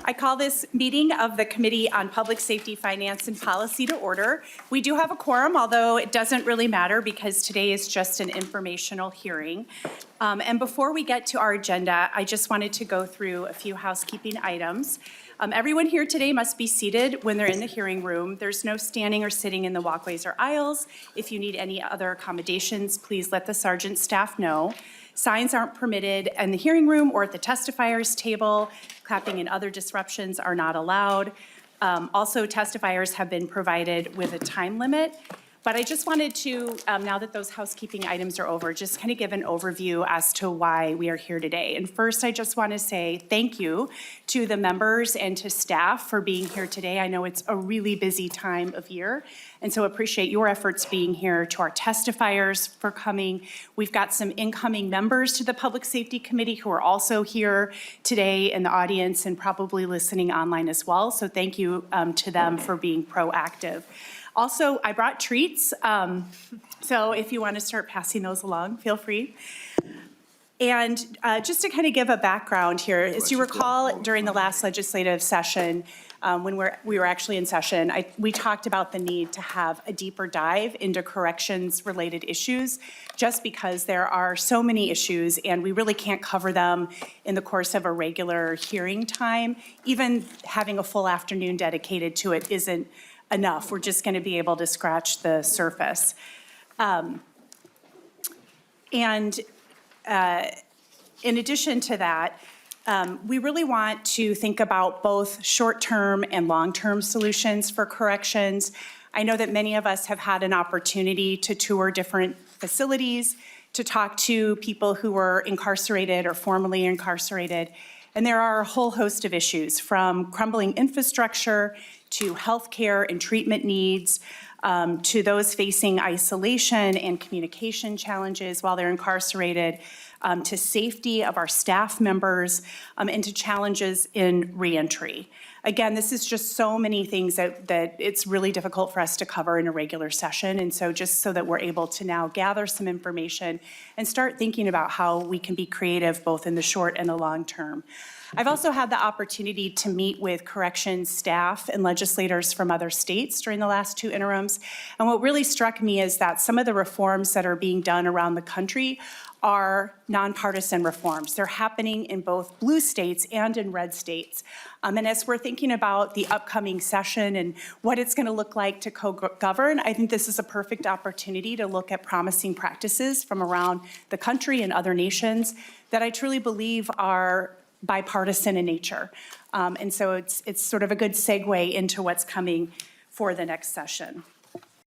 I call this meeting of the Committee on Public Safety, Finance, and Policy to order. We do have a quorum, although it doesn't really matter because today is just an informational hearing. And before we get to our agenda, I just wanted to go through a few housekeeping items. Everyone here today must be seated when they're in the hearing room. There's no standing or sitting in the walkways or aisles. If you need any other accommodations, please let the sergeant staff know. Signs aren't permitted in the hearing room or at the testifier's table. Clapping and other disruptions are not allowed. Also, testifiers have been provided with a time limit. But I just wanted to, now that those housekeeping items are over, just kind of give an overview as to why we are here today. And first, I just want to say thank you to the members and to staff for being here today. I know it's a really busy time of year, and so appreciate your efforts being here. To our testifiers for coming. We've got some incoming members to the Public Safety Committee who are also here today in the audience and probably listening online as well. So thank you to them for being proactive. Also, I brought treats, so if you want to start passing those along, feel free. And just to kind of give a background here, as you recall, during the last legislative session, when we were actually in session, we talked about the need to have a deeper dive into corrections-related issues, just because there are so many issues and we really can't cover them in the course of a regular hearing time. Even having a full afternoon dedicated to it isn't enough. We're just going to be able to scratch the surface. In addition to that, we really want to think about both short-term and long-term solutions for corrections. I know that many of us have had an opportunity to tour different facilities, to talk to people who were incarcerated or formerly incarcerated, and there are a whole host of issues, from crumbling infrastructure to healthcare and treatment needs, to those facing isolation and communication challenges while they're incarcerated, to safety of our staff members, and to challenges in reentry. Again, this is just so many things that it's really difficult for us to cover in a regular session, and so just so that we're able to now gather some information and start thinking about how we can be creative both in the short and the long term. I've also had the opportunity to meet with corrections staff and legislators from other states during the last two interims, and what really struck me is that some of the reforms that are being done around the country are nonpartisan reforms. They're happening in both blue states and in red states. And as we're thinking about the upcoming session and what it's going to look like to co-govern, I think this is a perfect opportunity to look at promising practices from around the country and other nations that I truly believe are bipartisan in nature. And so it's sort of a good segue into what's coming for the next session.